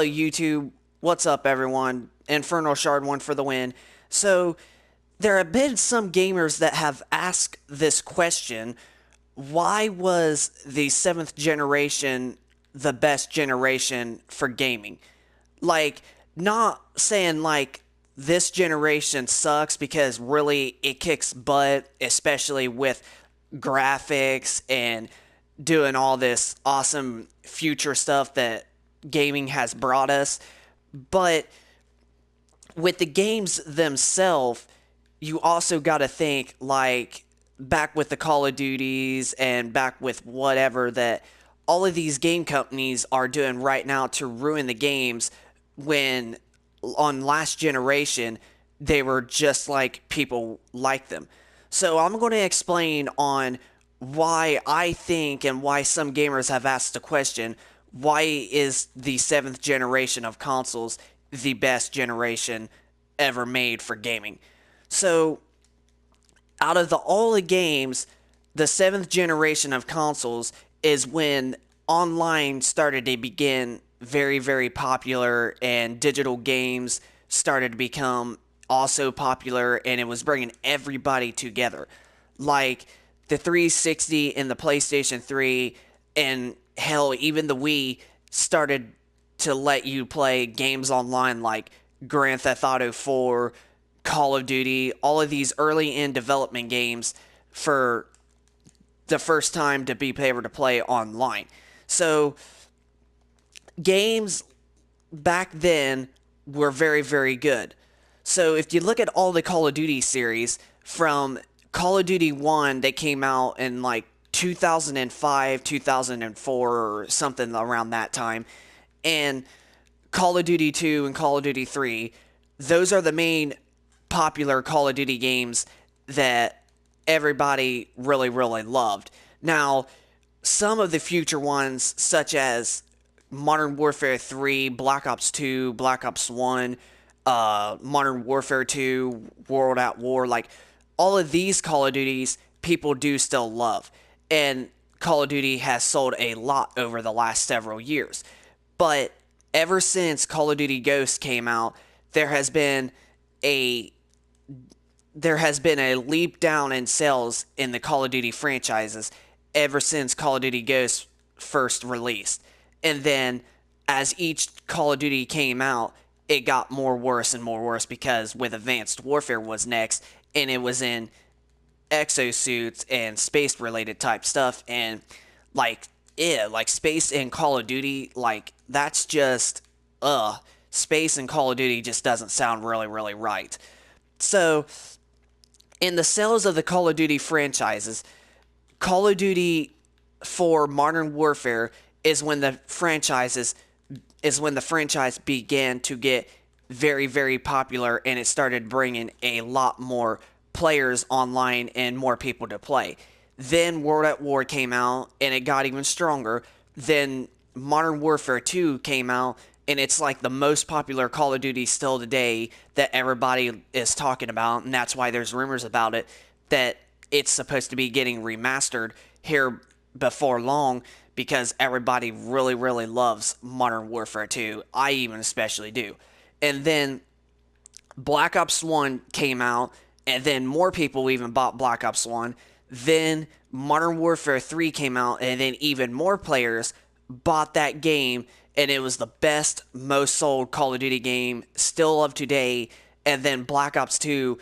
Hello YouTube, what's up everyone? Infernal Shard 1 for the win. So, there have been some gamers that have asked this question, why was the 7th generation the best generation for gaming? Like, not saying like this generation sucks because really it kicks butt, especially with graphics and doing all this awesome future stuff that gaming has brought us. But with the games themselves, you also got to think like back with the Call of Duties and back with whatever that all of these game companies are doing right now to ruin the games when on last generation they were just like people like them. So I'm going to explain on why I think and why some gamers have asked the question, why is the 7th generation of consoles the best generation ever made for gaming? So, out of all the games, the 7th generation of consoles is when online started to begin very, very popular and digital games started to become also popular, and it was bringing everybody together. Like the 360 and the PlayStation 3 and hell, even the Wii started to let you play games online like Grand Theft Auto 4, Call of Duty, all of these early in development games for the first time to be able to play online. So games back then were very, very good. So if you look at all the Call of Duty series from Call of Duty 1 that came out in like 2005, 2004 or something around that time, and Call of Duty 2 and Call of Duty 3, those are the main popular Call of Duty games that everybody really, really loved. Now, some of the future ones, such as Modern Warfare 3, Black Ops 2, Black Ops 1, Modern Warfare 2, World at War, like all of these Call of Duties, people do still love. And Call of Duty has sold a lot over the last several years. But ever since Call of Duty Ghosts came out, there has been a leap down in sales in the Call of Duty franchises ever since Call of Duty Ghosts first released. And then as each Call of Duty came out, it got more worse and more worse because with Advanced Warfare was next, and it was in exosuits and space related type stuff, and like like space in Call of Duty, like that's just space in Call of Duty just doesn't sound really, really right. So in the sales of the Call of Duty franchises, Call of Duty for Modern Warfare is when the franchise began to get very, very popular, and it started bringing a lot more players online and more people to play. Then World at War came out, and it got even stronger. Then Modern Warfare 2 came out, and it's like the most popular Call of Duty still today that everybody is talking about, and that's why there's rumors about it that it's supposed to be getting remastered here before long because everybody really, really loves Modern Warfare 2. I even especially do. And then Black Ops 1 came out, and then more people even bought Black Ops 1. Then Modern Warfare 3 came out, and then even more players bought that game, and it was the best, most sold Call of Duty game still of today. And then Black Ops 2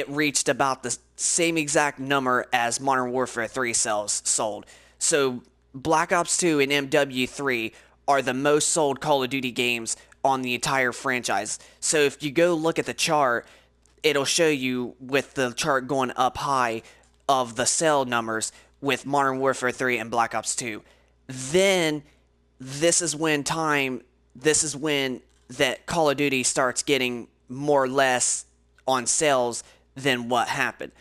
reached about the same exact number as Modern Warfare 3 sales sold. So Black Ops 2 and MW3 are the most sold Call of Duty games on the entire franchise. So if you go look at the chart, it'll show you with the chart going up high of the sale numbers with Modern Warfare 3 and Black Ops 2. Then this is when that Call of Duty starts getting more or less on sales than what happened.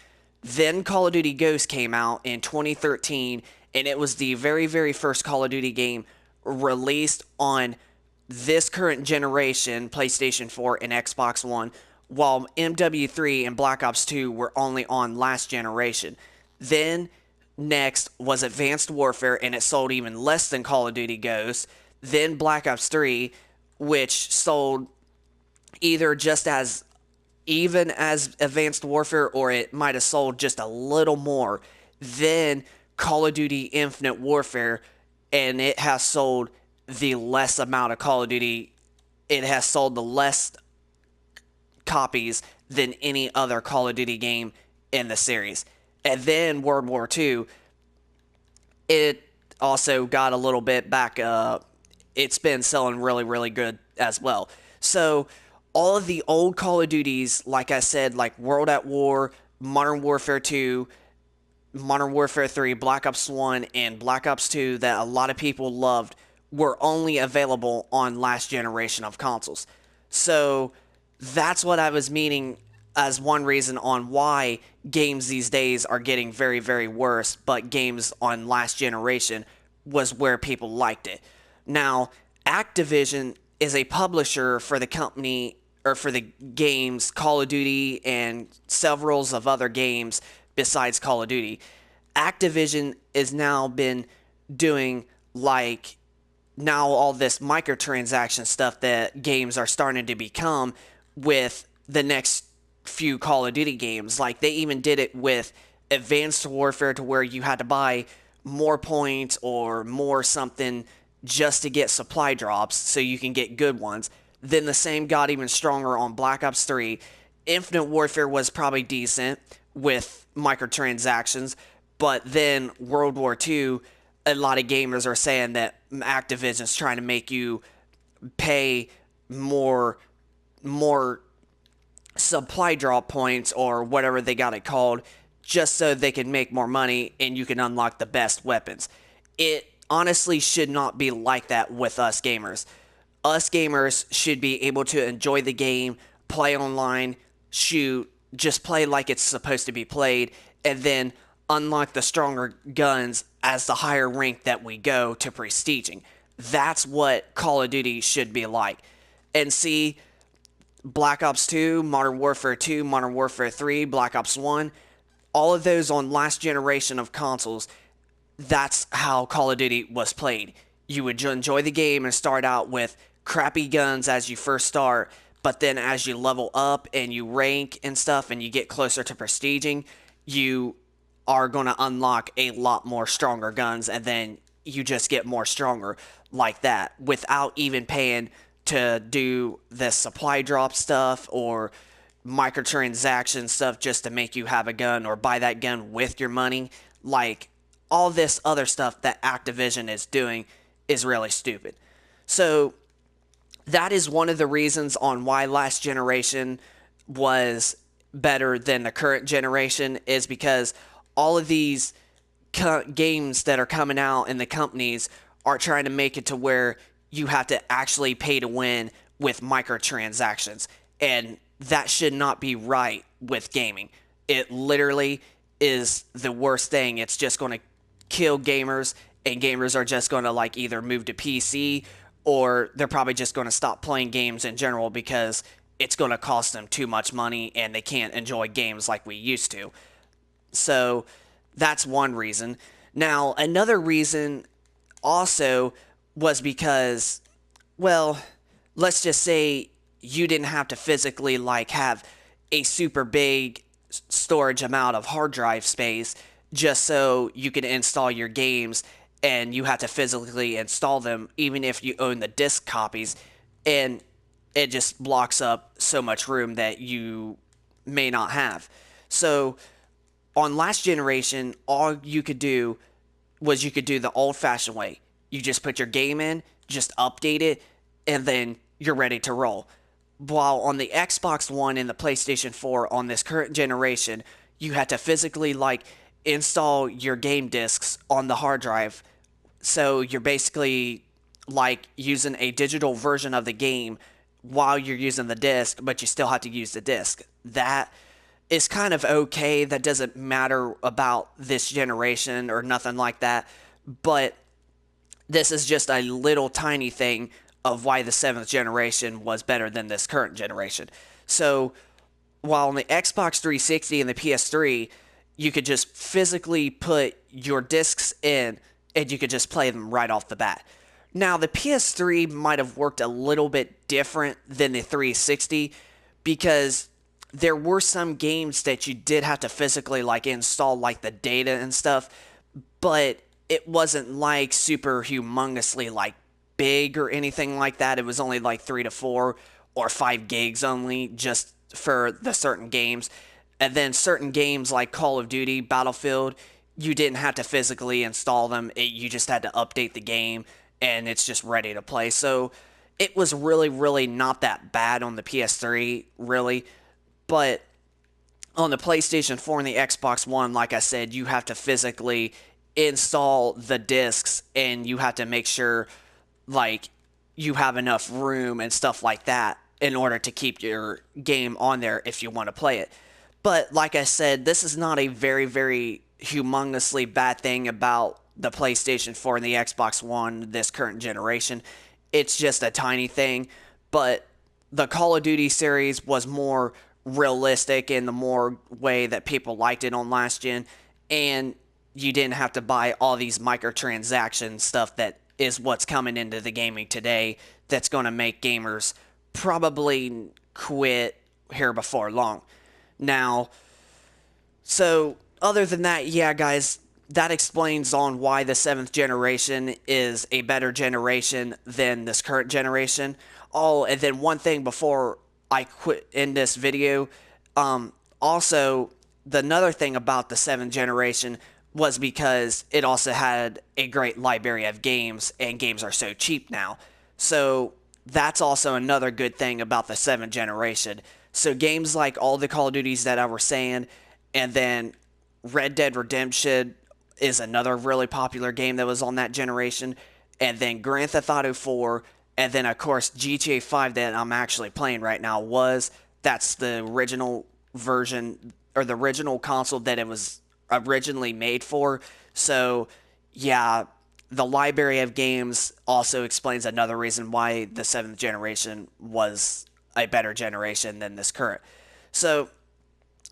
Then Call of Duty Ghosts came out in 2013, and it was the very, very first Call of Duty game released on this current generation, PlayStation 4 and Xbox One, while MW3 and Black Ops 2 were only on last generation. Then next was Advanced Warfare, and it sold even less than Call of Duty Ghosts. then Black Ops 3, which sold either just as even as Advanced Warfare, or it might have sold just a little more than Call of Duty Infinite Warfare, and it has sold the less amount of Call of Duty. It has sold the less copies than any other Call of Duty game in the series. And then World War II, it also got a little bit back. It's been selling really, really good as well. So all of the old Call of Duties, like I said, like World at War, Modern Warfare 2, Modern Warfare 3, Black Ops 1, and Black Ops 2 that a lot of people loved were only available on last generation of consoles. So that's what I was meaning as one reason on why games these days are getting very, very worse, but games on last generation was where people liked it. Now, Activision is a publisher for the company, or for the games Call of Duty and several of other games besides Call of Duty. Activision has now been doing like now all this microtransaction stuff that games are starting to become with the next few Call of Duty games. Like they even did it with Advanced Warfare, to where you had to buy more points or more something just to get supply drops so you can get good ones. Then the same got even stronger on Black Ops 3. Infinite Warfare was probably decent with microtransactions, but then World War II, a lot of gamers are saying that Activision's trying to make you pay more supply drop points, or whatever they got it called, just so they can make more money and you can unlock the best weapons. It honestly should not be like that with us gamers. Us gamers should be able to enjoy the game, play online, shoot, just play like it's supposed to be played, and then unlock the stronger guns as the higher rank that we go to prestiging. That's what Call of Duty should be like. And see, Black Ops 2, Modern Warfare 2, Modern Warfare 3, Black Ops 1, all of those on last generation of consoles, that's how Call of Duty was played. You would enjoy the game and start out with crappy guns as you first start, but then as you level up and you rank and stuff and you get closer to prestiging, you are going to unlock a lot more stronger guns, and then you just get more stronger like that without even paying to do the supply drop stuff or microtransaction stuff just to make you have a gun or buy that gun with your money. Like, all this other stuff that Activision is doing is really stupid. So that is one of the reasons on why last generation was better than the current generation, is because all of these games that are coming out and the companies are trying to make it to where you have to actually pay to win with microtransactions. And that should not be right with gaming. It literally is the worst thing. It's just going to kill gamers, and gamers are just going to like either move to PC, or they're probably just going to stop playing games in general because it's going to cost them too much money and they can't enjoy games like we used to. So that's one reason. Now, another reason also was because, well, let's just say you didn't have to physically like have a super big storage amount of hard drive space just so you can install your games, and you have to physically install them even if you own the disc copies, and it just blocks up so much room that you may not have. So on last generation, all you could do was you could do the old-fashioned way. You just put your game in, just update it, and then you're ready to roll. While on the Xbox One and the PlayStation 4 on this current generation, you had to physically like install your game discs on the hard drive. So you're basically like using a digital version of the game while you're using the disc, but you still have to use the disc. That is kind of okay. That doesn't matter about this generation or nothing like that. But this is just a little tiny thing of why the 7th generation was better than this current generation. So while on the Xbox 360 and the PS3, you could just physically put your discs in and you could just play them right off the bat. Now, the PS3 might have worked a little bit different than the 360 because there were some games that you did have to physically like install like the data and stuff, but it wasn't like super humongously like big or anything like that. It was only like 3 to 4 or 5 gigs only just for the certain games. And then certain games like Call of Duty, Battlefield, you didn't have to physically install them. You just had to update the game and it's just ready to play. So it was really, really not that bad on the PS3, really. But on the PlayStation 4 and the Xbox One, like I said, you have to physically install the discs and you have to make sure like you have enough room and stuff like that in order to keep your game on there if you want to play it. But like I said, this is not a very, very humongously bad thing about the PlayStation 4 and the Xbox One this current generation. It's just a tiny thing, but the Call of Duty series was more realistic in the more way that people liked it on last gen, and you didn't have to buy all these microtransaction stuff that is what's coming into the gaming today that's going to make gamers probably quit here before long. Now, so other than that, yeah, guys, that explains on why the 7th generation is a better generation than this current generation. Oh, and then one thing before I quit in this video, also, another thing about the 7th generation was because it also had a great library of games, and games are so cheap now. So that's also another good thing about the 7th generation. So games like all the Call of Duties that I was saying, and then Red Dead Redemption is another really popular game that was on that generation, and then Grand Theft Auto 4, and then of course GTA 5 that I'm actually playing right now that's the original version, or the original console that it was originally made for. So yeah, the library of games also explains another reason why the 7th generation was a better generation than this current. So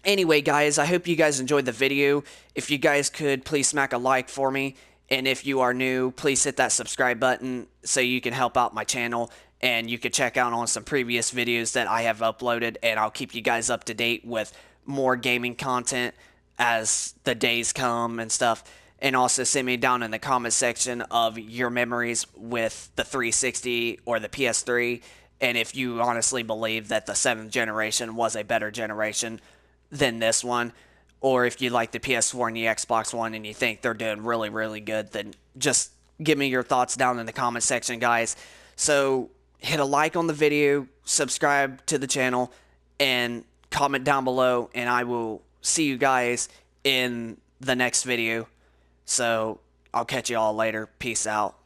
anyway, guys, I hope you guys enjoyed the video. If you guys could please smack a like for me, and if you are new, please hit that subscribe button so you can help out my channel, and you can check out on some previous videos that I have uploaded, and I'll keep you guys up to date with more gaming content as the days come and stuff. And also send me down in the comment section of your memories with the 360 or the PS3, and if you honestly believe that the 7th generation was a better generation than this one, or if you like the PS4 and the Xbox One and you think they're doing really, really good, then just give me your thoughts down in the comment section, guys. So hit a like on the video, subscribe to the channel, and comment down below, and I will see you guys in the next video. So I'll catch you all later. Peace out.